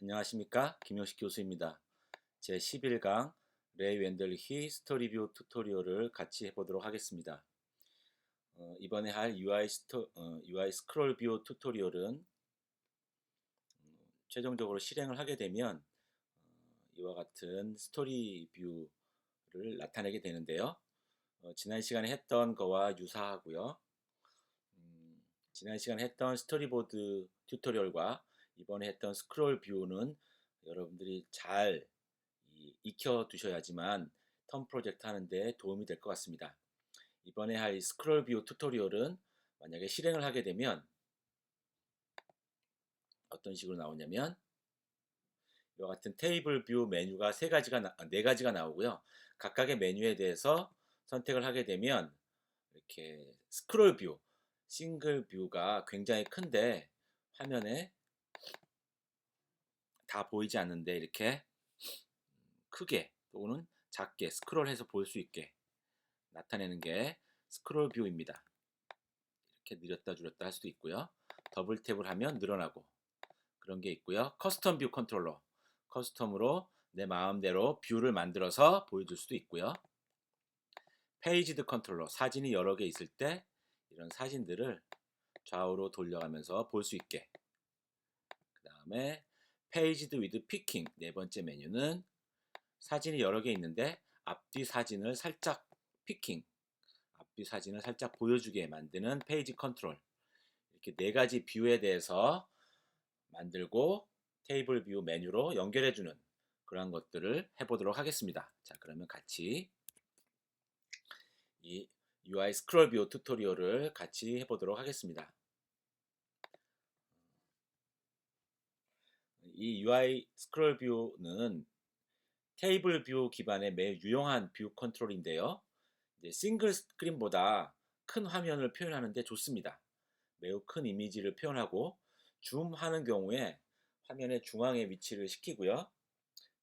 안녕하십니까? 김용식 교수입니다. 제 11강 레이 웬들히 스토리뷰 튜토리얼을 같이 해보도록 하겠습니다. 이번에 할 UI 스크롤 뷰 튜토리얼은 최종적으로 실행을 하게 되면 이와 같은 스토리 뷰를 나타내게 되는데요. 지난 시간에 했던 거와 유사하고요. 지난 시간에 했던 스토리보드 튜토리얼과 이번에 했던 스크롤 뷰는 여러분들이 잘 익혀 두셔야지만 텀 프로젝트 하는데 도움이 될 것 같습니다. 이번에 할 스크롤 뷰 튜토리얼은 만약에 실행을 하게 되면 어떤 식으로 나오냐면 이와 같은 테이블 뷰 메뉴가 네 가지가 나오고요. 각각의 메뉴에 대해서 선택을 하게 되면 이렇게 스크롤 뷰, 싱글 뷰가 굉장히 큰데 화면에 다 보이지 않는데 이렇게 크게 또는 작게 스크롤해서 볼 수 있게 나타내는 게 스크롤 뷰입니다. 이렇게 늘렸다 줄였다 할 수도 있고요. 더블 탭을 하면 늘어나고 그런 게 있고요. 커스텀 뷰 컨트롤러, 커스텀으로 내 마음대로 뷰를 만들어서 보여줄 수도 있고요. 페이지드 컨트롤러, 사진이 여러 개 있을 때 이런 사진들을 좌우로 돌려가면서 볼 수 있게. 그 다음에 페이지드 위드 피킹, 네 번째 메뉴는 사진이 여러 개 있는데 앞뒤 사진을 살짝 피킹, 앞뒤 사진을 살짝 보여주게 만드는 페이지 컨트롤. 이렇게 네 가지 뷰에 대해서 만들고 테이블 뷰 메뉴로 연결해주는 그런 것들을 해보도록 하겠습니다. 자, 그러면 같이 이 UI 스크롤 뷰 튜토리얼을 같이 해보도록 하겠습니다. 이 UI 스크롤 뷰는 테이블 뷰 기반의 매우 유용한 뷰 컨트롤인데요. 싱글 스크린보다 큰 화면을 표현하는 데 좋습니다. 매우 큰 이미지를 표현하고 줌하는 경우에 화면의 중앙에 위치를 시키고요.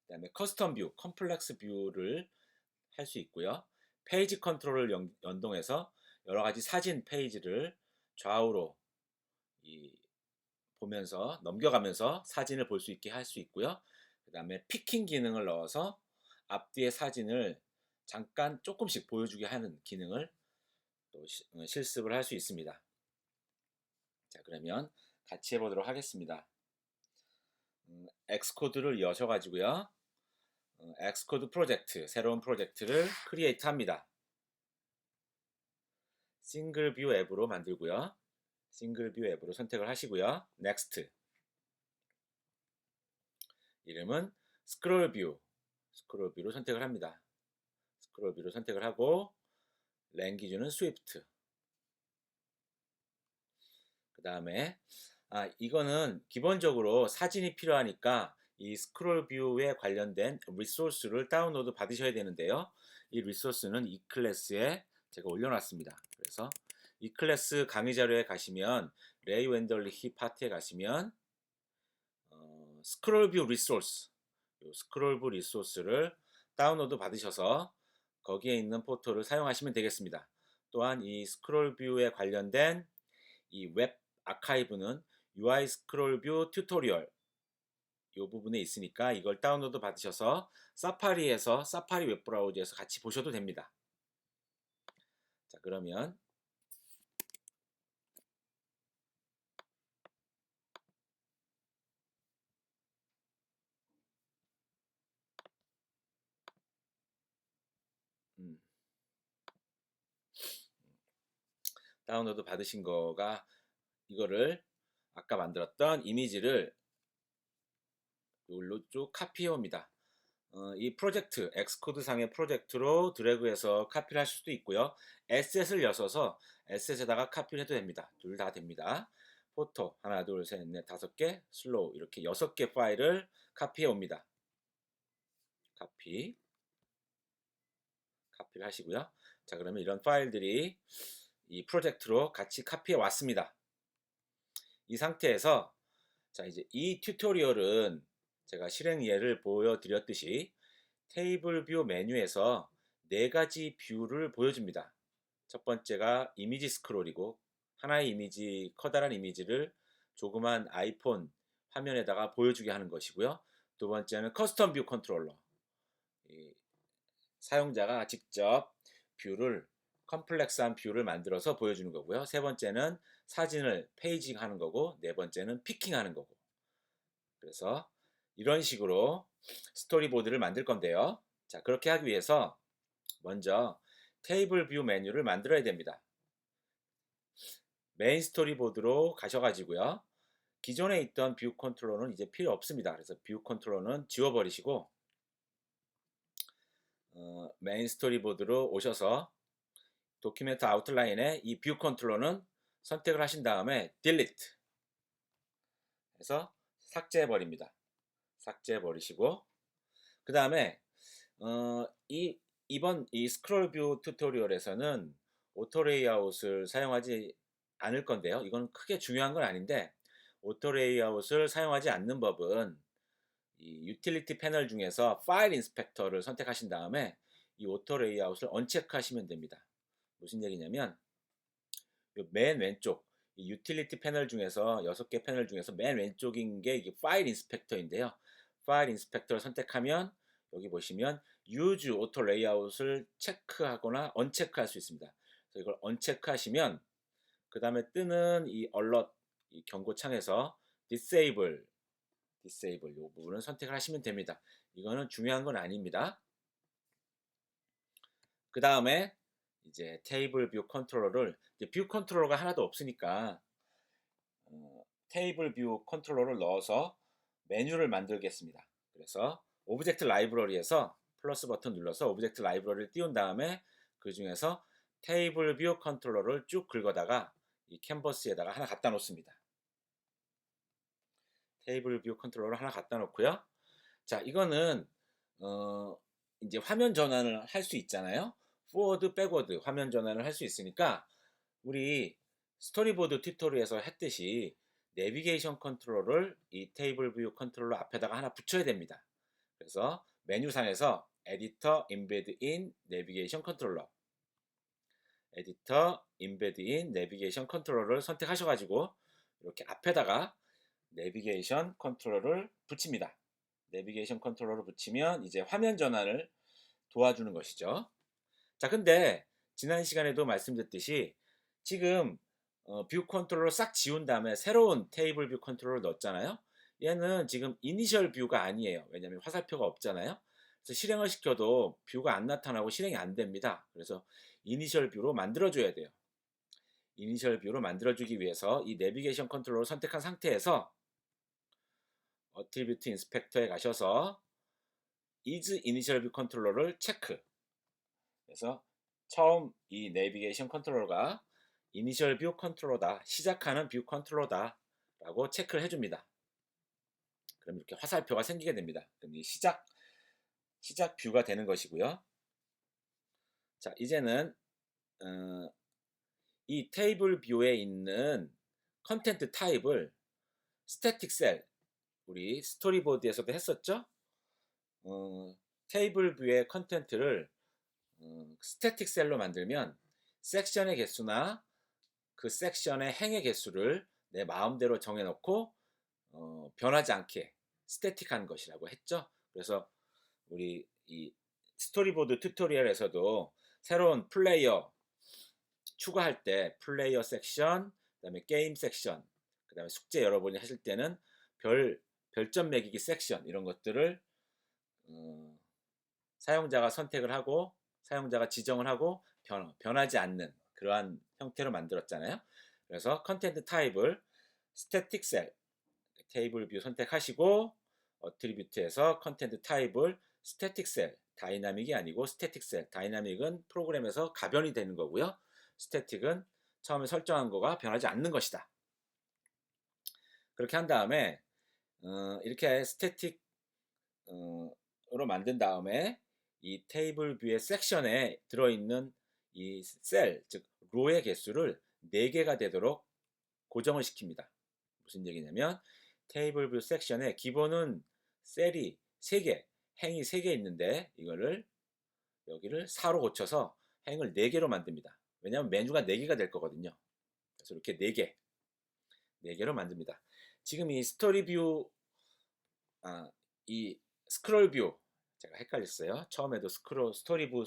그 다음에 커스텀 뷰, 컴플렉스 뷰를 할 수 있고요. 페이지 컨트롤을 연동해서 여러 가지 사진 페이지를 좌우로 보면서 넘겨가면서 사진을 볼 수 있게 할 수 있고요. 그 다음에 피킹 기능을 넣어서 앞뒤의 사진을 잠깐 조금씩 보여주게 하는 기능을 또 실습을 할 수 있습니다. 자, 그러면 같이 해보도록 하겠습니다. 엑스코드를 여셔가지고요. 엑스코드 프로젝트, 새로운 프로젝트를 크리에이트 합니다. 싱글 뷰 앱으로 만들고요. 싱글 뷰 앱으로 선택을 하시고요. 넥스트. 이름은 스크롤 뷰. 스크롤 뷰로 선택을 합니다. 스크롤 뷰로 선택을 하고 랭귀지는 스위프트. 그 다음에 이거는 기본적으로 사진이 필요하니까 이 스크롤 뷰에 관련된 리소스를 다운로드 받으셔야 되는데요. 이 리소스는 이 클래스에 제가 올려놨습니다. 그래서 이 클래스 강의 자료에 가시면 레이 웬덜리 파트에 가시면 스크롤 뷰 리소스, 스크롤 뷰 리소스를 다운로드 받으셔서 거기에 있는 포토를 사용하시면 되겠습니다. 또한 이 스크롤 뷰에 관련된 이 웹 아카이브는 UI 스크롤 뷰 튜토리얼 이 부분에 있으니까 이걸 다운로드 받으셔서 사파리에서 사파리 웹 브라우저에서 같이 보셔도 됩니다. 자, 그러면 다운로드 받으신 거가 이거를 아까 만들었던 이미지를 이걸로 쭉 카피해 옵니다. 이 프로젝트, 엑스코드 상의 프로젝트로 드래그해서 카피를 하실 수도 있고요. 에셋을 여셔서 에셋에다가 카피를 해도 됩니다. 둘 다 됩니다. 포토 하나, 둘, 셋, 넷, 다섯 개, 슬로우 이렇게 6개 파일을 카피해 옵니다. 카피를 하시고요. 자, 그러면 이런 파일들이 이 프로젝트로 같이 카피해 왔습니다. 이 상태에서 자, 이제 이 튜토리얼은 제가 실행 예를 보여드렸듯이 테이블 뷰 메뉴에서 네 가지 뷰를 보여줍니다. 첫 번째가 이미지 스크롤이고 하나의 이미지, 커다란 이미지를 조그만 아이폰 화면에다가 보여주게 하는 것이고요. 두 번째는 커스텀 뷰 컨트롤러. 사용자가 직접 뷰를 컴플렉스한 뷰를 만들어서 보여주는 거고요. 세 번째는 사진을 페이징 하는 거고, 네 번째는 피킹 하는 거고. 그래서 이런 식으로 스토리보드를 만들 건데요. 자, 그렇게 하기 위해서 먼저 테이블 뷰 메뉴를 만들어야 됩니다. 메인 스토리보드로 가셔가지고요. 기존에 있던 뷰 컨트롤러는 이제 필요 없습니다. 그래서 뷰 컨트롤러는 지워버리시고 메인 스토리보드로 오셔서 도큐멘트 아웃라인에 이 뷰 컨트롤러는 선택을 하신 다음에 딜리트 해서 삭제해 버립니다. 삭제해 버리시고 그 다음에 이번 이 스크롤 뷰 튜토리얼에서는 오토 레이아웃을 사용하지 않을 건데요. 이건 크게 중요한 건 아닌데 오토 레이아웃을 사용하지 않는 법은 이 유틸리티 패널 중에서 파일 인스펙터를 선택하신 다음에 이 오토 레이아웃을 언체크하시면 됩니다. 무슨 얘기냐면 맨 왼쪽 이 유틸리티 패널 중에서 6개 패널 중에서 맨 왼쪽인 게 이게 파일 인스펙터인데요. 파일 인스펙터를 선택하면 여기 보시면 Use Auto Layout을 체크하거나 언체크할 수 있습니다. 그래서 이걸 언체크하시면 그 다음에 뜨는 이 alert 이 경고창에서 Disable 이 부분을 선택을 하시면 됩니다. 이거는 중요한 건 아닙니다. 그 다음에 이제 테이블 뷰 컨트롤러를 뷰 컨트롤러가 하나도 없으니까 테이블 뷰 컨트롤러를 넣어서 메뉴를 만들겠습니다. 그래서 오브젝트 라이브러리에서 플러스 버튼 눌러서 오브젝트 라이브러리를 띄운 다음에 그 중에서 테이블 뷰 컨트롤러를 쭉 긁어다가 이 캔버스에다가 하나 갖다 놓습니다. 테이블 뷰 컨트롤러 하나 갖다 놓고요. 자, 이거는 이제 화면 전환을 할 수 있잖아요. 포워드, 백워드 화면 전환을 할 수 있으니까 우리 스토리보드 튜토리얼에서 했듯이 내비게이션 컨트롤을 이 테이블 뷰 컨트롤러 앞에다가 하나 붙여야 됩니다. 그래서 메뉴상에서 에디터 임베드 인 내비게이션 컨트롤러 에디터 임베드 인 내비게이션 컨트롤러를 선택하셔가지고 이렇게 앞에다가 내비게이션 컨트롤러를 붙입니다. 내비게이션 컨트롤러를 붙이면 이제 화면 전환을 도와주는 것이죠. 자, 근데 지난 시간에도 말씀드렸듯이 지금 뷰 컨트롤러 싹 지운 다음에 새로운 테이블 뷰 컨트롤러 넣었잖아요. 얘는 지금 이니셜 뷰가 아니에요. 왜냐하면 화살표가 없잖아요. 그래서 실행을 시켜도 뷰가 안 나타나고 실행이 안 됩니다. 그래서 이니셜 뷰로 만들어줘야 돼요. 이니셜 뷰로 만들어주기 위해서 이 내비게이션 컨트롤러를 선택한 상태에서 어트리뷰트 인스펙터에 가셔서 is initial view 컨트롤러를 체크. 그래서 처음 이 내비게이션 컨트롤러가 이니셜 뷰 컨트롤러다, 시작하는 뷰 컨트롤러다 라고 체크를 해줍니다. 그럼 이렇게 화살표가 생기게 됩니다. 그럼 이 시작 뷰가 되는 것이고요. 자, 이제는 이 테이블 뷰에 있는 컨텐트 타입을 스태틱 셀, 우리 스토리보드에서도 했었죠? 테이블 뷰의 컨텐트를 스태틱 셀로 만들면 섹션의 개수나 그 섹션의 행의 개수를 내 마음대로 정해놓고 변하지 않게 스태틱한 것이라고 했죠. 그래서 우리 이 스토리보드 튜토리얼에서도 새로운 플레이어 추가할 때 플레이어 섹션, 그다음에 게임 섹션, 그다음에 숙제 여러분이 하실 때는 별점 매기기 섹션 이런 것들을 사용자가 선택을 하고 사용자가 지정을 하고 변하지 않는 그러한 형태로 만들었잖아요. 그래서 컨텐트 타입을 스태틱 셀 테이블 뷰 선택하시고 어트리뷰트에서 컨텐트 타입을 스태틱 셀 다이나믹이 아니고 스태틱 셀 다이나믹은 프로그램에서 가변이 되는 거고요. 스태틱은 처음에 설정한 거가 변하지 않는 것이다. 그렇게 한 다음에 이렇게 스태틱으로 만든 다음에 이 테이블 뷰의 섹션에 들어있는 이 셀, 즉 로의 개수를 4개가 되도록 고정을 시킵니다. 무슨 얘기냐면 테이블 뷰 섹션에 기본은 셀이 3개, 행이 3개 있는데 이거를 여기를 4로 고쳐서 행을 4개로 만듭니다. 왜냐하면 메뉴가 4개가 될 거거든요. 그래서 이렇게 4개로 만듭니다. 지금 이 스토리 뷰, 이 스크롤 뷰, 제가 헷갈렸어요. 처음에도 스토리 뷰,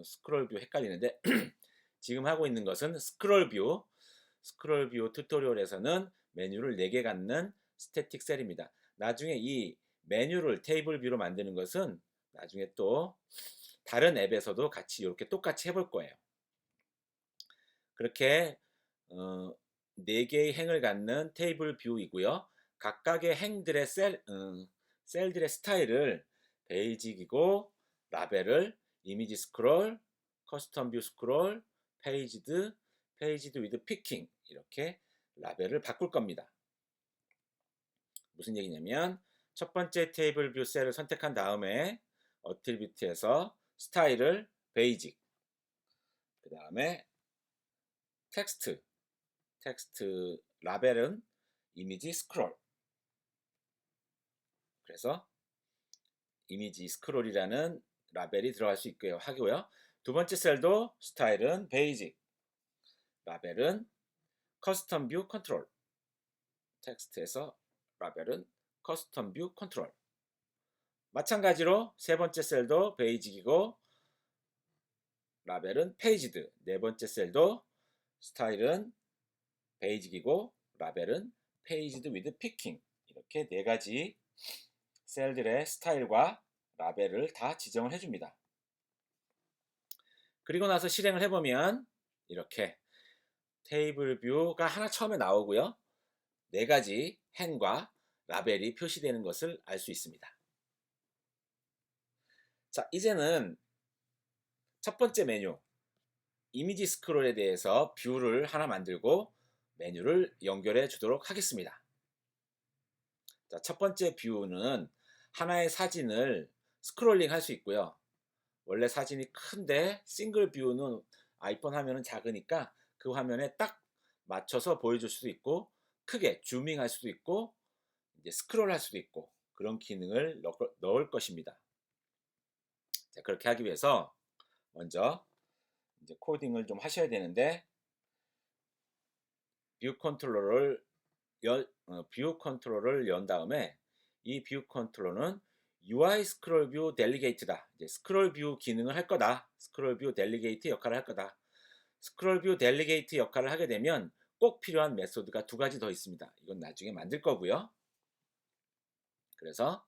스크롤 뷰 헷갈리는데 지금 하고 있는 것은 스크롤 뷰. 스크롤 뷰 튜토리얼에서는 메뉴를 4개 갖는 스태틱 셀입니다. 나중에 이 메뉴를 테이블 뷰로 만드는 것은 나중에 또 다른 앱에서도 같이 이렇게 똑같이 해볼 거예요. 그렇게 4개의 행을 갖는 테이블 뷰이고요. 각각의 행들의 셀들의 스타일을 베이직이고, 라벨을 이미지 스크롤, 커스텀 뷰 스크롤, 페이지드 위드 피킹, 이렇게 라벨을 바꿀 겁니다. 무슨 얘기냐면 첫 번째 테이블 뷰 셀을 선택한 다음에 어트리뷰트에서 스타일을 베이직, 그 다음에 텍스트 라벨은 이미지 스크롤, 그래서 이미지 스크롤이라는 라벨이 들어갈 수 있고요. 하고요. 두 번째 셀도 스타일은 베이직, 라벨은 커스텀 뷰 컨트롤, 텍스트에서 라벨은 커스텀 뷰 컨트롤. 마찬가지로 세 번째 셀도 베이직이고 라벨은 페이지드, 네 번째 셀도 스타일은 베이직이고 라벨은 페이지드 위드 피킹, 이렇게 네 가지 셀들의 스타일과 라벨을 다 지정을 해줍니다. 그리고 나서 실행을 해보면 이렇게 테이블 뷰가 하나 처음에 나오고요. 네 가지 행과 라벨이 표시되는 것을 알 수 있습니다. 자, 이제는 첫 번째 메뉴 이미지 스크롤에 대해서 뷰를 하나 만들고 메뉴를 연결해 주도록 하겠습니다. 자, 첫 번째 뷰는 하나의 사진을 스크롤링 할 수 있고요. 원래 사진이 큰데 싱글 뷰는 아이폰 화면은 작으니까 그 화면에 딱 맞춰서 보여줄 수도 있고, 크게 줌밍 할 수도 있고, 이제 스크롤 할 수도 있고, 그런 기능을 넣을 것입니다. 자, 그렇게 하기 위해서 먼저 이제 코딩을 좀 하셔야 되는데, 뷰 컨트롤러를 연 다음에 이 뷰 컨트롤러는 UI 스크롤 뷰 델리게이트다. 이제 스크롤 뷰 기능을 할 거다. 스크롤 뷰 델리게이트 역할을 할 거다. 스크롤 뷰 델리게이트 역할을 하게 되면 꼭 필요한 메소드가 두 가지 더 있습니다. 이건 나중에 만들 거고요. 그래서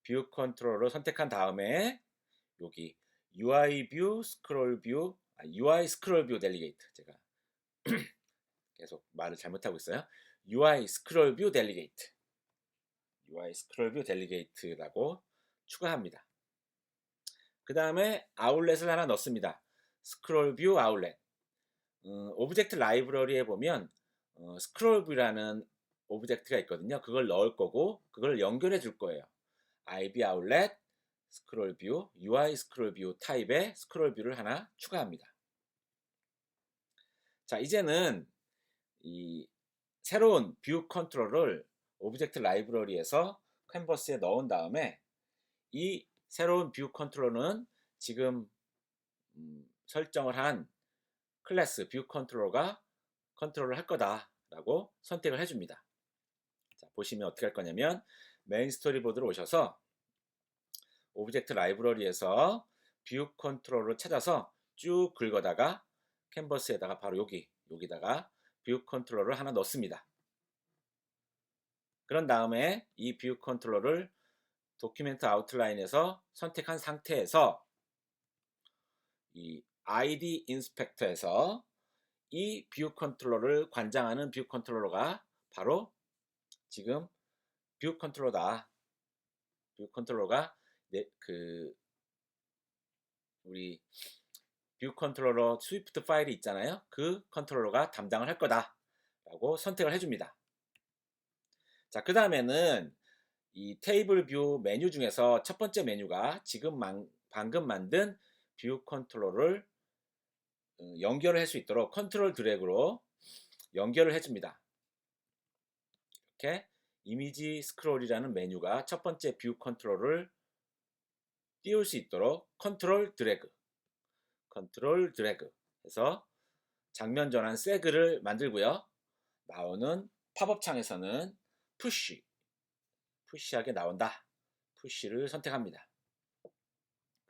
뷰 컨트롤러 선택한 다음에 여기 UI 뷰 스크롤 뷰, UI 스크롤 뷰 델리게이트, 제가 계속 말을 잘못하고 있어요. UI 스크롤 뷰 델리게이트, UI 스크롤 뷰 델리게이트라고 추가합니다. 그 다음에 아울렛을 하나 넣습니다. 스크롤 뷰 아울렛. 오브젝트 라이브러리에 보면 스크롤 뷰라는 오브젝트가 있거든요. 그걸 넣을 거고 그걸 연결해 줄 거예요. IB 아울렛, 스크롤 뷰, UI 스크롤 뷰 타입의 스크롤 뷰를 하나 추가합니다. 자, 이제는 이 새로운 뷰 컨트롤을 오브젝트 라이브러리에서 캔버스에 넣은 다음에 이 새로운 뷰 컨트롤은 지금 설정을 한 클래스 뷰 컨트롤러가 컨트롤을 할 거다라고 선택을 해줍니다. 자, 보시면 어떻게 할 거냐면 메인 스토리보드로 오셔서 오브젝트 라이브러리에서 뷰 컨트롤을 찾아서 쭉 긁어다가 캔버스에다가 바로 여기다가 뷰 컨트롤을 하나 넣습니다. 그런 다음에 이 뷰 컨트롤을 도큐멘트 아웃라인에서 선택한 상태에서 이 ID 인스펙터에서 이 뷰 컨트롤러를 관장하는 뷰 컨트롤러가 바로 지금 뷰 컨트롤러다. 뷰 컨트롤러가 우리 뷰 컨트롤러 스위프트 파일이 있잖아요. 그 컨트롤러가 담당을 할 거다라고 선택을 해줍니다. 자, 그 다음에는 이 테이블 뷰 메뉴 중에서 첫 번째 메뉴가 지금 방금 만든 뷰 컨트롤러를 연결을 할 수 있도록 컨트롤 드래그로 연결을 해줍니다. 이렇게 이미지 스크롤이라는 메뉴가 첫 번째 뷰 컨트롤을 띄울 수 있도록 컨트롤 드래그 해서 장면 전환 세그를 만들고요. 나오는 팝업 창에서는 푸시하게 나온다. 푸시를 선택합니다.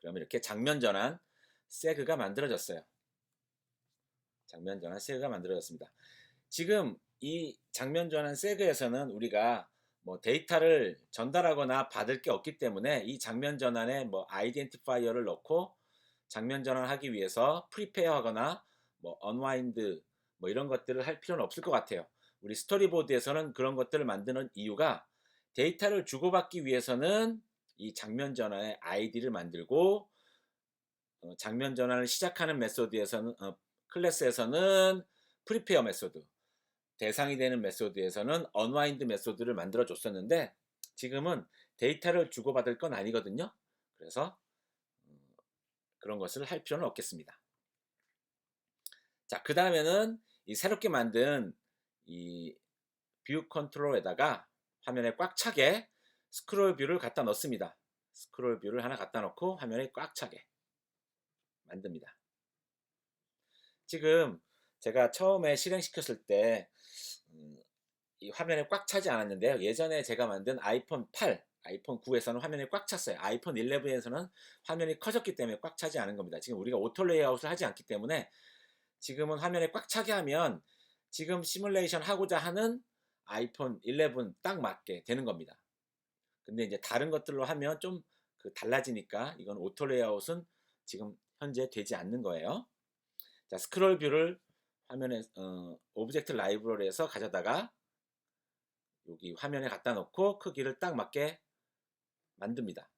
그러면 이렇게 장면 전환 세그가 만들어졌어요. 장면 전환 세그가 만들어졌습니다. 지금 이 장면 전환 세그에서는 우리가 뭐 데이터를 전달하거나 받을 게 없기 때문에 이 장면 전환에 뭐 아이덴티파이어를 넣고 장면 전환하기 위해서 프리페어 하거나 뭐 언와인드 뭐 이런 것들을 할 필요는 없을 것 같아요. 우리 스토리보드에서는 그런 것들을 만드는 이유가 데이터를 주고받기 위해서는 이 장면 전환의 아이디를 만들고 장면 전환을 시작하는 메소드에서는 클래스에서는 프리페어 메소드, 대상이 되는 메소드에서는 언와인드 메소드를 만들어 줬었는데 지금은 데이터를 주고받을 건 아니거든요. 그래서 그런 것을 할 필요는 없겠습니다. 자, 그 다음에는 이 새롭게 만든 이 뷰 컨트롤에다가 화면에 꽉 차게 스크롤 뷰를 갖다 넣습니다. 스크롤 뷰를 하나 갖다 놓고 화면에 꽉 차게 만듭니다. 지금 제가 처음에 실행시켰을 때 이 화면에 꽉 차지 않았는데요. 예전에 제가 만든 아이폰 8, 아이폰 9에서는 화면이 꽉 찼어요. 아이폰 11에서는 화면이 커졌기 때문에 꽉 차지 않은 겁니다. 지금 우리가 오토 레이아웃을 하지 않기 때문에 지금은 화면에 꽉 차게 하면 지금 시뮬레이션 하고자 하는 아이폰 11 딱 맞게 되는 겁니다. 근데 이제 다른 것들로 하면 좀 달라지니까 이건 오토 레이아웃은 지금 현재 되지 않는 거예요. 자, 스크롤 뷰를 화면에 오브젝트 라이브러리에서 가져다가 여기 화면에 갖다 놓고 크기를 딱 맞게 만듭니다.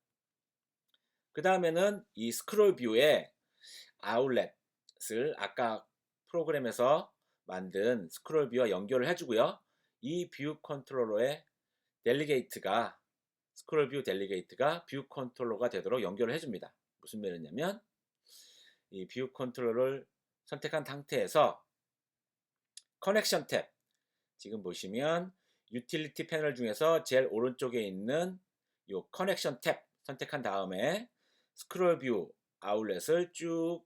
그 다음에는 이 스크롤 뷰에 아웃렛을 아까 프로그램에서 만든 스크롤 뷰와 연결을 해주고요. 이 뷰 컨트롤러의 델리게이트가 스크롤 뷰 델리게이트가 뷰 컨트롤러가 되도록 연결을 해줍니다. 무슨 말이냐면 이 뷰 컨트롤러를 선택한 상태에서 커넥션 탭, 지금 보시면 유틸리티 패널 중에서 제일 오른쪽에 있는 이 커넥션 탭 선택한 다음에 스크롤 뷰 아웃렛을 쭉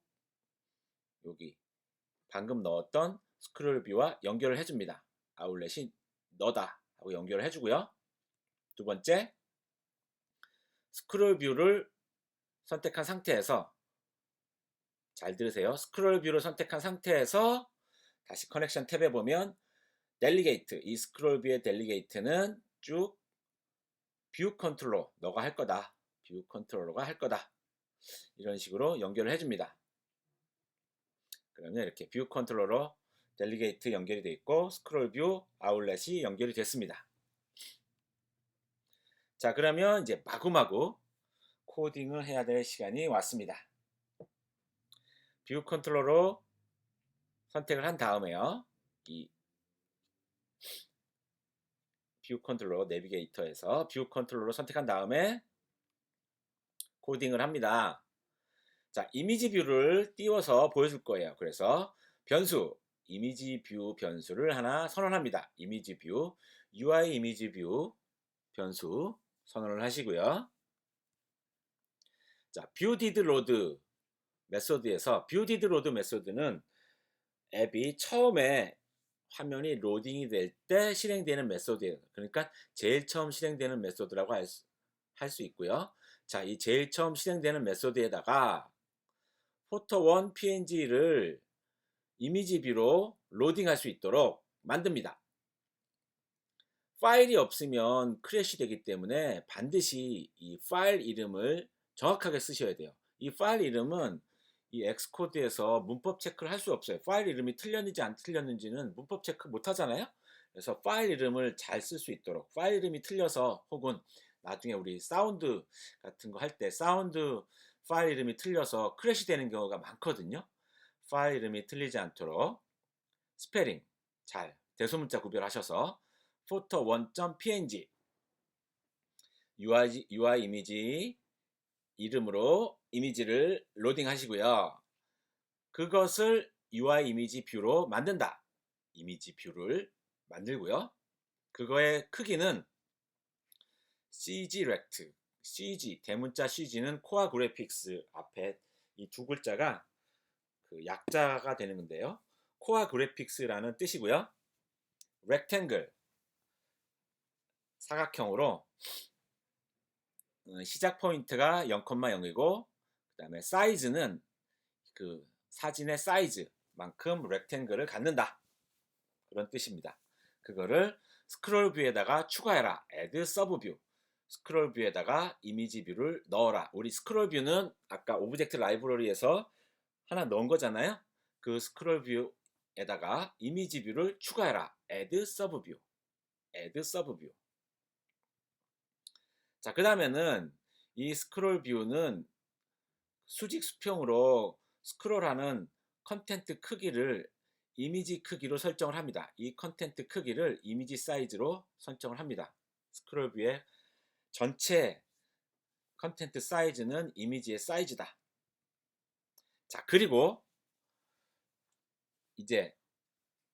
여기 방금 넣었던 스크롤 뷰와 연결을 해줍니다. 아웃렛이 너다 하고 연결을 해주고요. 두 번째, 스크롤 뷰를 선택한 상태에서, 잘 들으세요. 스크롤 뷰를 선택한 상태에서 다시 커넥션 탭에 보면 델리게이트, 이 스크롤 뷰의 델리게이트는 쭉 뷰 컨트롤러, 너가 할 거다. 뷰 컨트롤러가 할 거다. 이런 식으로 연결을 해줍니다. 그러면 이렇게 뷰 컨트롤러 델리게이트 연결이 되어 있고 스크롤 뷰 아웃렛이 연결이 됐습니다. 자, 그러면 이제 마구마구 코딩을 해야 될 시간이 왔습니다. 뷰 컨트롤러 선택을 한 다음에요. 이 뷰 컨트롤러 내비게이터에서 뷰 컨트롤러 선택한 다음에 코딩을 합니다. 자, 이미지 뷰를 띄워서 보여줄 거예요. 그래서 변수, 이미지 뷰 변수를 하나 선언합니다. 이미지 뷰, UI 이미지 뷰 변수 선언을 하시고요. 자, 뷰 디드 로드 메소드에서 뷰 디드 로드 메소드는 앱이 처음에 화면이 로딩이 될 때 실행되는 메소드예요. 그러니까 제일 처음 실행되는 메소드라고 할 수 있고요. 자, 이 제일 처음 실행되는 메소드에다가 포토1 png를 이미지 뷰로 로딩할 수 있도록 만듭니다. 파일이 없으면 크래시 되기 때문에 반드시 이 파일 이름을 정확하게 쓰셔야 돼요. 이 파일 이름은 이 엑스코드에서 문법 체크를 할 수 없어요. 파일 이름이 틀렸는지 안 틀렸는지는 문법 체크 못 하잖아요. 그래서 파일 이름을 잘 쓸 수 있도록, 파일 이름이 틀려서 혹은 나중에 우리 사운드 같은 거 할 때 사운드 파일 이름이 틀려서 크래시 되는 경우가 많거든요. 파일 이름이 틀리지 않도록 스페링 잘 대소문자 구별하셔서 photo1.png UI 이미지 이름으로 이미지를 로딩 하시고요. 그것을 UI 이미지 뷰로 만든다. 이미지 뷰를 만들고요. 그거의 크기는 CGRECT, CG, 대문자 CG는 코어 그래픽스 앞에 이 두 글자가 그 약자가 되는 건데요. 코어 그래픽스라는 뜻이고요. rectangle, 사각형으로 시작 포인트가 0,0이고 그 다음에 사이즈는 그 사진의 사이즈만큼 렉탱글을 갖는다. 그런 뜻입니다. 그거를 스크롤 뷰에다가 추가해라. add sub view. 스크롤 뷰에다가 이미지 뷰를 넣어라. 우리 스크롤 뷰는 아까 오브젝트 라이브러리에서 하나 넣은 거잖아요. 그 스크롤 뷰에다가 이미지 뷰를 추가해라. add sub view. add sub view. 자, 그 다음에는 이 스크롤 뷰는 수직 수평으로 스크롤하는 컨텐트 크기를 이미지 크기로 설정을 합니다. 이 컨텐트 크기를 이미지 사이즈로 설정을 합니다. 스크롤 뷰의 전체 컨텐트 사이즈는 이미지의 사이즈다. 자, 그리고 이제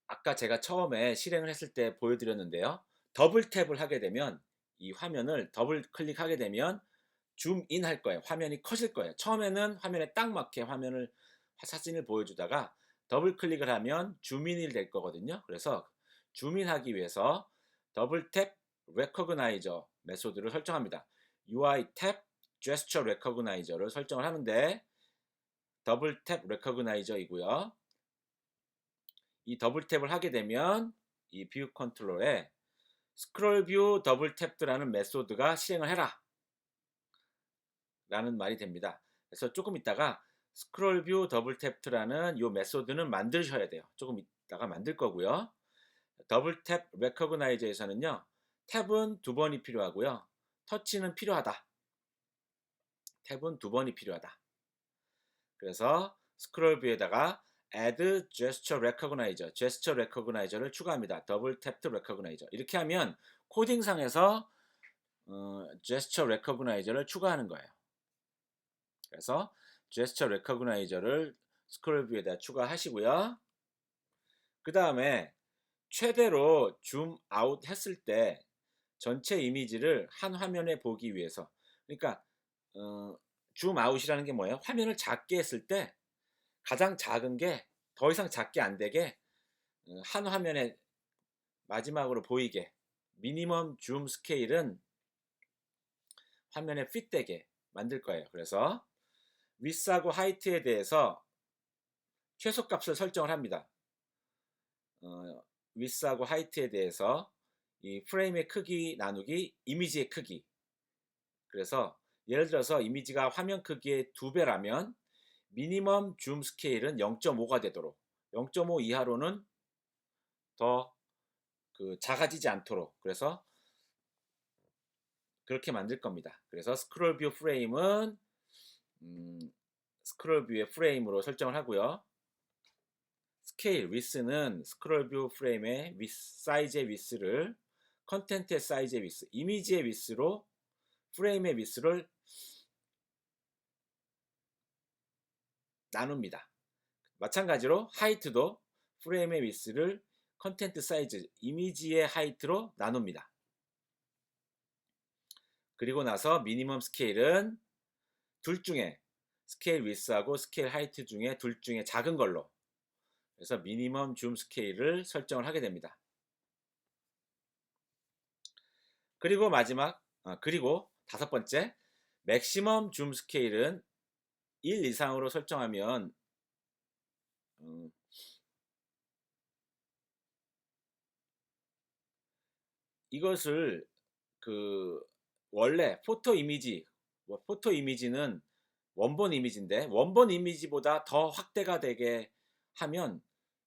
아까 제가 처음에 실행을 했을 때 보여드렸는데요. 더블 탭을 하게 되면 이 화면을 더블 클릭하게 되면 줌인 할 거예요. 화면이 커질 거예요. 처음에는 화면에 딱 맞게 사진을 보여주다가 더블 클릭을 하면 줌인이 될 거거든요. 그래서 줌인하기 위해서 더블 탭 레코그나이저 메소드를 설정합니다. UI 탭 제스처 레코그나이저를 설정을 하는데 더블 탭 레코그나이저이고요. 이 더블 탭을 하게 되면 이 뷰 컨트롤에 스크롤 뷰 더블 탭드라는 메소드가 실행을 해라 라는 말이 됩니다. 그래서 조금 있다가 스크롤 뷰 더블 탭드라는 이 메소드는 만드셔야 돼요. 조금 있다가 만들 거고요. 더블 탭 레코그나이저에서는요. 탭은 2번이 필요하고요. 터치는 필요하다. 탭은 2번이 필요하다. 그래서 스크롤 뷰에다가 add gesture recognizer, gesture recognize를 추가합니다. 더블 탭드 recognizer. 이렇게 하면 코딩상에서 gesture recognize를 추가하는 거예요. 그래서 gesture recognizer를 스크롤 뷰에다 추가하시고요. 그 다음에 최대로 줌 아웃 했을 때 전체 이미지를 한 화면에 보기 위해서, 그러니까 줌 아웃이라는 게 뭐예요? 화면을 작게 했을 때 가장 작은 게 더 이상 작게 안 되게 한 화면에 마지막으로 보이게 미니멈 줌 스케일은 화면에 핏되게 만들 거예요. 그래서 위스하고 하이트에 대해서 최소값을 설정을 합니다. 위스하고 하이트에 대해서 이 프레임의 크기 나누기 이미지의 크기. 그래서 예를 들어서 이미지가 화면 크기의 2배라면 미니멈 줌 스케일은 0.5가 되도록 0.5 이하로는 더 작아지지 않도록 그래서 그렇게 만들 겁니다. 그래서 스크롤 뷰 프레임은 스크롤 뷰의 프레임으로 설정을 하고요. 스케일 위스는 스크롤 뷰 프레임의 사이즈의 위스를 컨텐트의 사이즈의 위스, 이미지의 위스로 프레임의 위스를 나눕니다. 마찬가지로 하이트도 프레임의 위스를 컨텐트 사이즈, 이미지의 하이트로 나눕니다. 그리고 나서 미니멈 스케일은 둘 중에 스케일 위스하고 스케일 하이트 중에 둘 중에 작은 걸로, 그래서 미니멈 줌 스케일을 설정을 하게 됩니다. 그리고 그리고 다섯 번째, 맥시멈 줌 스케일은 1 이상으로 설정하면 이것을 원래 포토 이미지는 원본 이미지인데 원본 이미지보다 더 확대가 되게 하면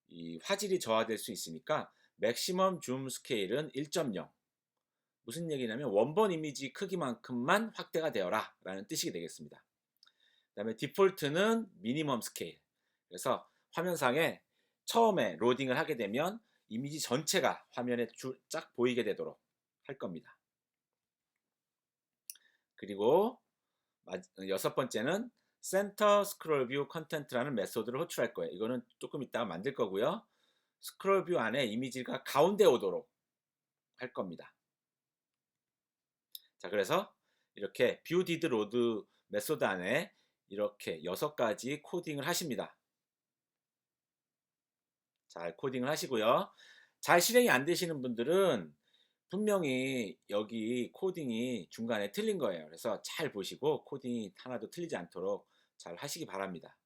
이 화질이 저하될 수 있으니까 맥시멈 줌 스케일은 1.0. 무슨 얘기냐면 원본 이미지 크기만큼만 확대가 되어라 라는 뜻이 되겠습니다. 그 다음에 디폴트는 미니멈 스케일. 그래서 화면상에 처음에 로딩을 하게 되면 이미지 전체가 화면에 쫙 보이게 되도록 할 겁니다. 그리고 여섯 번째는 센터 스크롤 뷰 컨텐트라는 메소드를 호출할 거예요. 이거는 조금 이따가 만들 거고요. 스크롤 뷰 안에 이미지가 가운데 오도록 할 겁니다. 자, 그래서 이렇게 뷰 디드 로드 메소드 안에 이렇게 6가지 코딩을 하십니다. 잘 코딩을 하시고요. 잘 실행이 안 되시는 분들은 분명히 여기 코딩이 중간에 틀린 거예요. 그래서 잘 보시고 코딩이 하나도 틀리지 않도록 잘 하시기 바랍니다.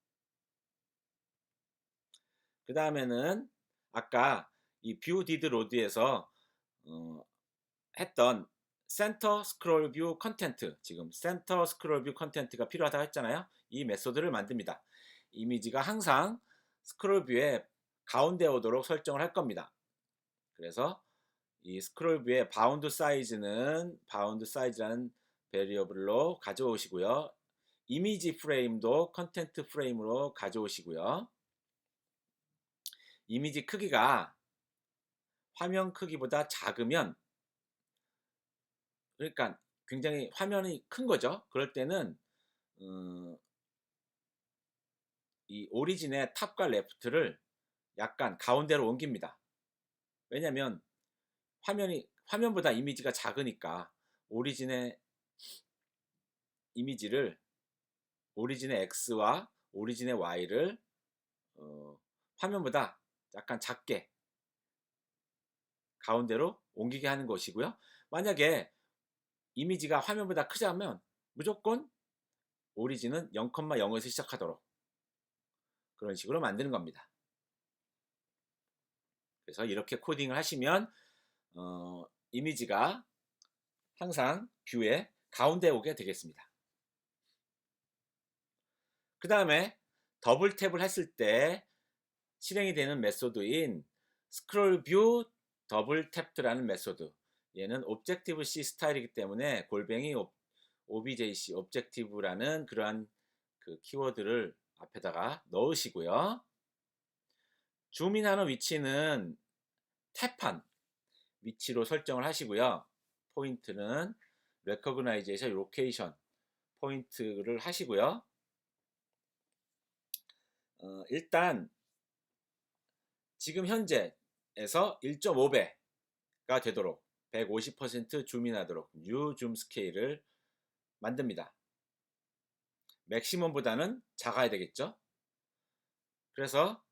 그 다음에는 아까 이 뷰 디드 로드에서 했던 센터 스크롤 뷰 컨텐트, 지금 센터 스크롤 뷰 컨텐트가 필요하다고 했잖아요. 이 메소드를 만듭니다. 이미지가 항상 스크롤 뷰의 가운데 오도록 설정을 할 겁니다. 그래서 이 스크롤 뷰의 바운드 사이즈는 바운드 사이즈라는 베리어블로 가져오시고요. 이미지 프레임도 컨텐트 프레임으로 가져오시고요. 이미지 크기가 화면 크기보다 작으면, 그러니까 굉장히 화면이 큰 거죠. 그럴 때는 이 오리진의 탑과 레프트를 약간 가운데로 옮깁니다. 왜냐면 화면보다 이미지가 작으니까 오리진의 이미지를, 오리진의 X와 오리진의 Y를 화면보다 약간 작게 가운데로 옮기게 하는 것이고요. 만약에 이미지가 화면보다 크자면 무조건 오리진은 0,0에서 시작하도록 그런 식으로 만드는 겁니다. 그래서 이렇게 코딩을 하시면 이미지가 항상 뷰의 가운데 오게 되겠습니다. 그 다음에 더블 탭을 했을 때 실행이 되는 메소드인 스크롤 뷰 더블 탭드라는 메소드, 얘는 오브젝티브 C 스타일이기 때문에 골뱅이 objc 오브젝티브라는 그러한 그 키워드를 앞에다가 넣으시고요. 줌인하는 위치는 탭한 위치로 설정을 하시고요. 포인트는 레커그나이제이션 로케이션 포인트를 하시고요. 일단 지금 현재에서 1.5배가 되도록 150% 줌인하도록 뉴 줌 스케일을 만듭니다. 맥시멈보다는 작아야 되겠죠. 그래서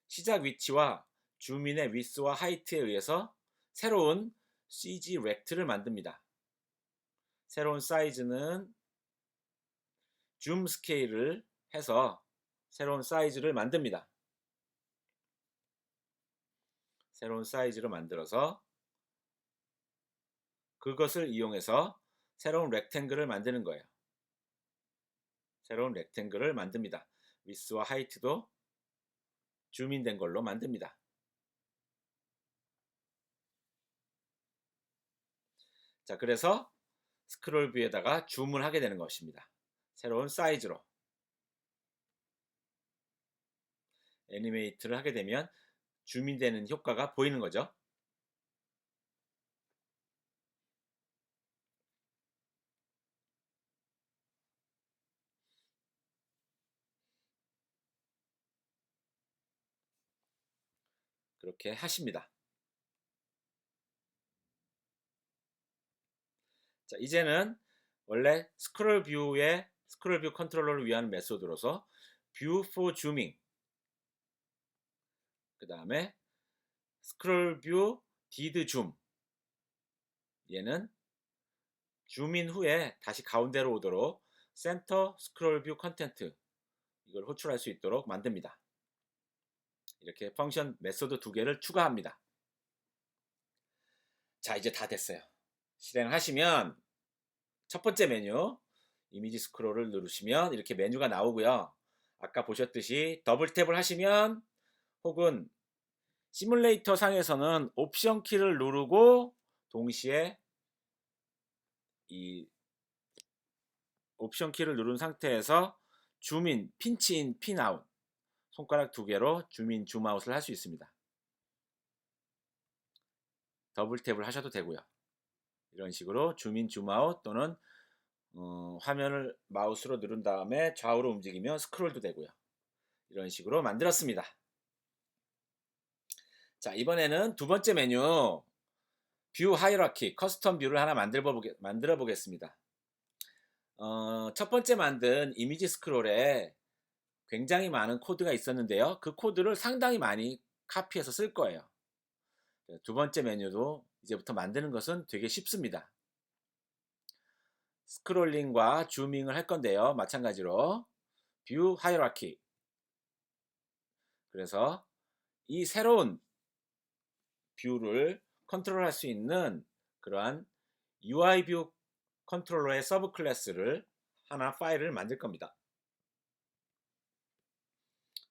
시작 위치와 줌인의 위스와 하이트에 의해서 새로운 CG 렉트를 만듭니다. 새로운 사이즈는 줌 스케일을 해서 새로운 사이즈를 만듭니다. 새로운 사이즈를 만들어서 그것을 이용해서 새로운 렉탱글을 만드는 거예요. 새로운 렉탱글을 만듭니다. 위스와 하이트도 줌인된 걸로 만듭니다. 자, 그래서 스크롤 뷰에다가 줌을 하게 되는 것입니다. 새로운 사이즈로 애니메이트를 하게 되면 줌인되는 효과가 보이는 거죠. 그렇게 하십니다. 자, 이제는 원래 스크롤 뷰 컨트롤러를 위한 메소드로서 뷰 포 줌밍, 그 다음에 스크롤 뷰 디드 줌, 얘는 줌인 후에 다시 가운데로 오도록 센터 스크롤 뷰 컨텐트, 이걸 호출할 수 있도록 만듭니다. 이렇게 펑션 메소드 두 개를 추가합니다. 자, 이제 다 됐어요. 실행을 하시면 첫 번째 메뉴 이미지 스크롤을 누르시면 이렇게 메뉴가 나오고요. 아까 보셨듯이 더블 탭을 하시면, 혹은 시뮬레이터 상에서는 옵션 키를 누르고 동시에 이 옵션 키를 누른 상태에서 줌인, 핀치인, 핀아웃, 손가락 두 개로 줌인, 줌아웃을 할 수 있습니다. 더블 탭을 하셔도 되고요. 이런 식으로 줌인, 줌아웃 또는 화면을 마우스로 누른 다음에 좌우로 움직이면 스크롤도 되고요. 이런 식으로 만들었습니다. 자, 이번에는 두 번째 메뉴 뷰 하이라키 커스텀 뷰를 하나 만들어 보겠습니다. 첫 번째 만든 이미지 스크롤에 굉장히 많은 코드가 있었는데요. 그 코드를 상당히 많이 카피해서 쓸 거예요. 두 번째 메뉴도 이제부터 만드는 것은 되게 쉽습니다. 스크롤링과 줌밍을 할 건데요. 마찬가지로 뷰 하이라키. 그래서 이 새로운 뷰를 컨트롤할 수 있는 그러한 UI 뷰 컨트롤러의 서브 클래스를 하나 파일을 만들 겁니다.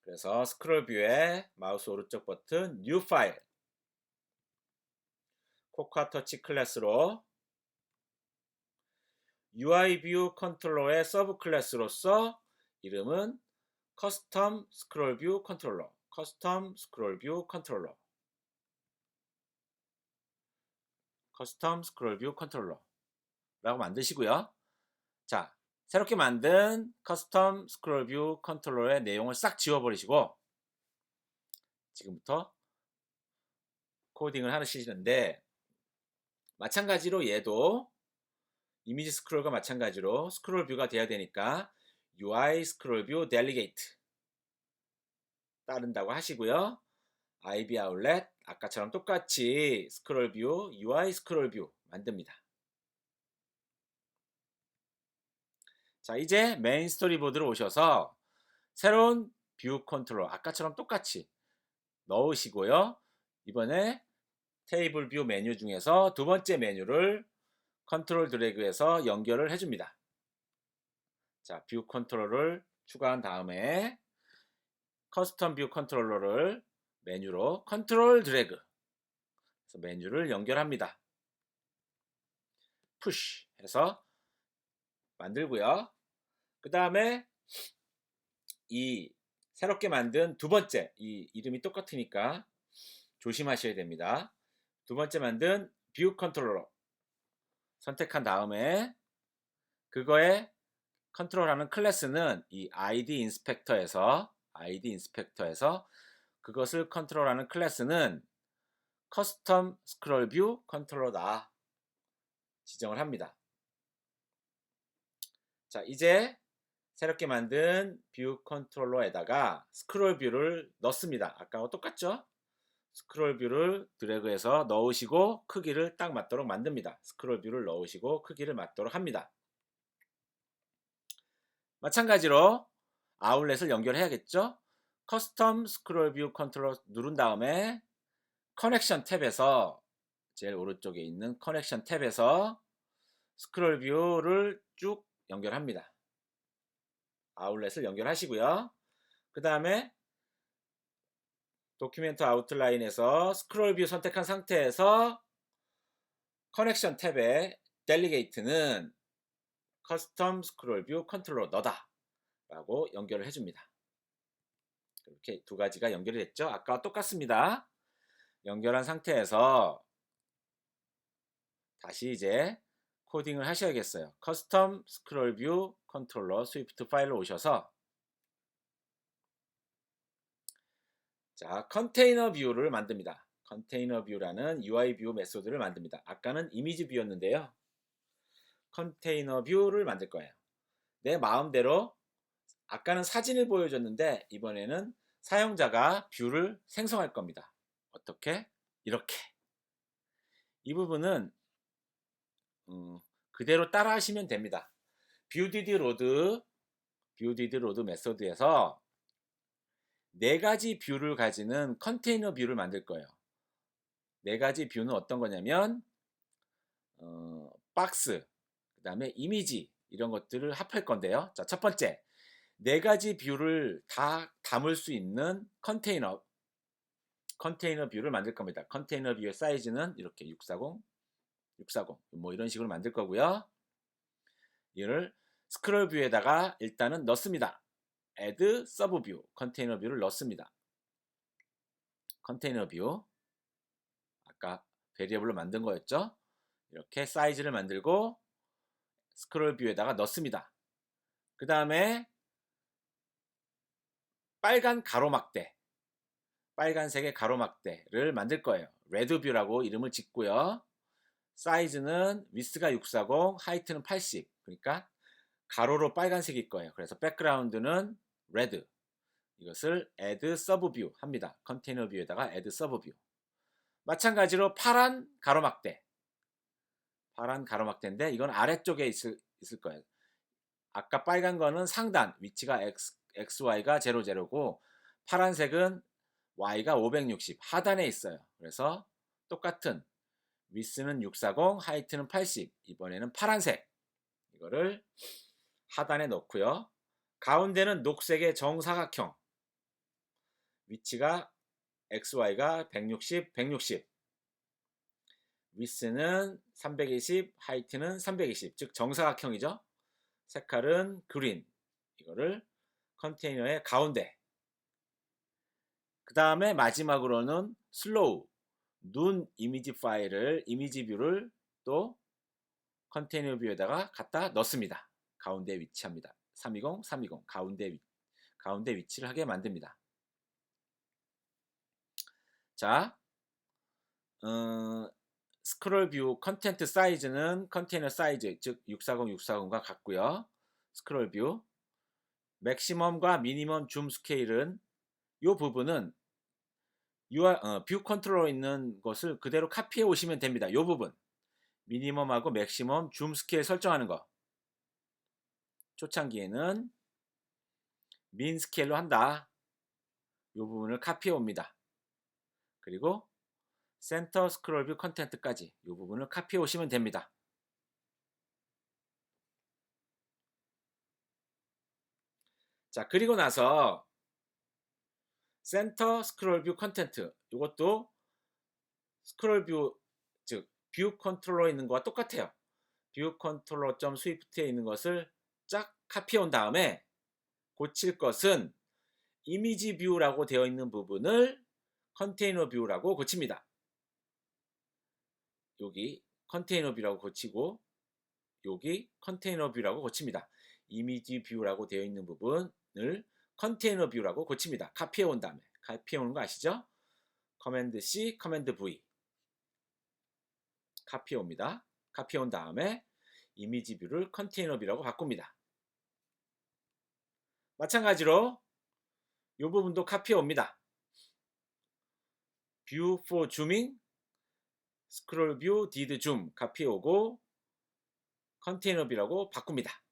그래서 스크롤 뷰에 마우스 오른쪽 버튼 뉴 파일 코카 터치 클래스로 UI 뷰 컨트롤러의 서브 클래스로서 이름은 커스텀 스크롤 뷰 컨트롤러, 커스텀 스크롤 뷰 컨트롤러, 커스텀 스크롤 뷰 컨트롤러 라고 만드시고요. 자, 새롭게 만든 커스텀 스크롤 뷰 컨트롤러의 내용을 싹 지워버리시고 지금부터 코딩을 하시는데 마찬가지로 얘도 이미지 스크롤과 마찬가지로 스크롤 뷰가 돼야 되니까 UI 스크롤 뷰 델리게이트 따른다고 하시고요. IB 아울렛 아까처럼 똑같이 스크롤 뷰 UI 스크롤 뷰 만듭니다. 자, 이제 메인 스토리보드로 오셔서 새로운 뷰 컨트롤러 아까처럼 똑같이 넣으시고요. 이번에 테이블 뷰 메뉴 중에서 두 번째 메뉴를 컨트롤 드래그해서 연결을 해줍니다. 자, 뷰 컨트롤러를 추가한 다음에 커스텀 뷰 컨트롤러를 메뉴로 컨트롤 드래그 그래서 메뉴를 연결합니다. 푸시 해서 만들고요. 그 다음에 이 새롭게 만든 두 번째 이 이름이 똑같으니까 조심하셔야 됩니다. 두 번째 만든 뷰 컨트롤러 선택한 다음에 그거에 컨트롤하는 클래스는 이 ID 인스펙터에서 그것을 컨트롤하는 클래스는 커스텀 스크롤 뷰 컨트롤러다 지정을 합니다. 자, 이제 새롭게 만든 뷰 컨트롤러에다가 스크롤 뷰를 넣습니다. 아까와 똑같죠? 스크롤 뷰를 드래그해서 넣으시고 크기를 딱 맞도록 만듭니다. 스크롤 뷰를 넣으시고 크기를 맞도록 합니다. 마찬가지로 아울렛을 연결해야겠죠? 커스텀 스크롤 뷰 컨트롤러 누른 다음에 커넥션 탭에서 제일 오른쪽에 있는 커넥션 탭에서 스크롤 뷰를 쭉 연결합니다. 아울렛을 연결하시고요. 그 다음에 도큐멘트 아웃라인에서 스크롤 뷰 선택한 상태에서 커넥션 탭에 델리게이트는 커스텀 스크롤 뷰 컨트롤러 너다 라고 연결을 해줍니다. 이렇게 두 가지가 연결이 됐죠. 아까와 똑같습니다. 연결한 상태에서 다시 이제 코딩을 하셔야겠어요. 커스텀 스크롤 뷰 컨트롤러 스위프트 파일로 오셔서 자, 컨테이너 뷰를 만듭니다. 컨테이너 뷰라는 UI 뷰 메소드를 만듭니다. 아까는 이미지 뷰였는데요. 컨테이너 뷰를 만들 거예요. 내 마음대로 아까는 사진을 보여줬는데 이번에는 사용자가 뷰를 생성할 겁니다. 어떻게? 이렇게. 이 부분은 그대로 따라 하시면 됩니다. 뷰디드 로드 메소드에서 네 가지 뷰를 가지는 컨테이너 뷰를 만들 거예요. 네 가지 뷰는 어떤 거냐면 박스, 그 다음에 이미지 이런 것들을 합할 건데요. 자, 첫 번째 네 가지 뷰를 다 담을 수 있는 컨테이너 뷰를 만들 겁니다. 컨테이너 뷰의 사이즈는 이렇게 640 뭐 이런 식으로 만들 거고요. 이를 스크롤 뷰에다가 일단은 넣습니다. add sub view 컨테이너 뷰를 넣습니다. 컨테이너 뷰 아까 베리어블로 만든 거였죠. 이렇게 사이즈를 만들고 스크롤 뷰에다가 넣습니다. 그 다음에 빨간 가로막대 빨간색의 가로막대를 만들 거예요. 레드 뷰라고 이름을 짓고요. 사이즈는 위스가 640, 하이트는 80. 그러니까 가로로 빨간색일 거예요. 그래서 백그라운드는 레드. 이것을 add sub view 합니다. 컨테이너 뷰에다가 add sub view. 마찬가지로 파란 가로막대. 파란 가로막대인데 이건 아래쪽에 있을 거예요. 아까 빨간 거는 상단, 위치가 XY가 00고 파란색은 Y가 560 하단에 있어요. 그래서 똑같은 위스는 640, 하이트는 80. 이번에는 파란색. 이거를 하단에 넣고요. 가운데는 녹색의 정사각형. 위치가 XY가 160, 160. 위스는 320, 하이트는 320. 즉 정사각형이죠. 색깔은 그린. 이거를 컨테이너의 가운데. 그 다음에 마지막으로는 슬로우. 눈 이미지 파일을, 이미지 뷰를 또 컨테이너 뷰에다가 갖다 넣습니다. 가운데 위치합니다. 320, 320 가운데 위치를 하게 만듭니다. 자, 스크롤 뷰 컨텐트 사이즈는 컨테이너 사이즈, 즉 640, 640과 같고요. 스크롤 뷰 맥시멈과 미니멈 줌 스케일은 이 부분은 뷰 컨트롤러 있는 것을 그대로 카피해 오시면 됩니다. 이 부분 미니멈하고 맥시멈 줌 스케일 설정하는 거 초창기에는 민 스케일로 한다. 이 부분을 카피해 옵니다. 그리고 센터 스크롤 뷰 컨텐트까지 이 부분을 카피해 오시면 됩니다. 자, 그리고 나서 센터 스크롤 뷰 컨텐트 이것도 스크롤 뷰, 즉 뷰 컨트롤러에 있는 것과 똑같아요. 뷰 컨트롤러 .swift에 있는 것을 쫙 카피해 온 다음에 고칠 것은 이미지 뷰라고 되어 있는 부분을 컨테이너 뷰라고 고칩니다. 여기 컨테이너 뷰라고 고치고 여기 컨테이너 뷰라고 고칩니다. 이미지 뷰라고 되어 있는 부분을 컨테이너 뷰라고 고칩니다. 카피해 온 다음에. 카피해 오는 거 아시죠? 커맨드 C, 커맨드 V. 카피해 옵니다. 카피해 온 다음에 이미지 뷰를 컨테이너 뷰라고 바꿉니다. 마찬가지로 이 부분도 카피해 옵니다. 뷰 for zooming, 스크롤 뷰 did zoom 카피해 오고 컨테이너 뷰라고 바꿉니다.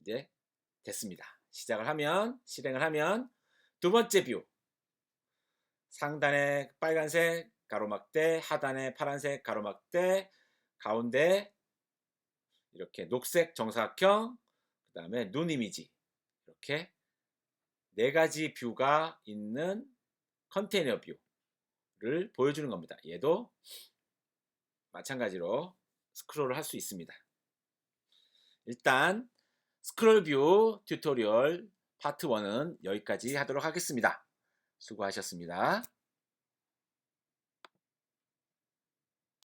이제 됐습니다. 실행을 하면 두 번째 뷰 상단에 빨간색 가로막대, 하단에 파란색 가로막대, 가운데 이렇게 녹색 정사각형, 그 다음에 눈 이미지 이렇게 네 가지 뷰가 있는 컨테이너 뷰를 보여주는 겁니다. 얘도 마찬가지로 스크롤을 할 수 있습니다. 일단 스크롤 뷰 튜토리얼 파트 1은 여기까지 하도록 하겠습니다. 수고하셨습니다.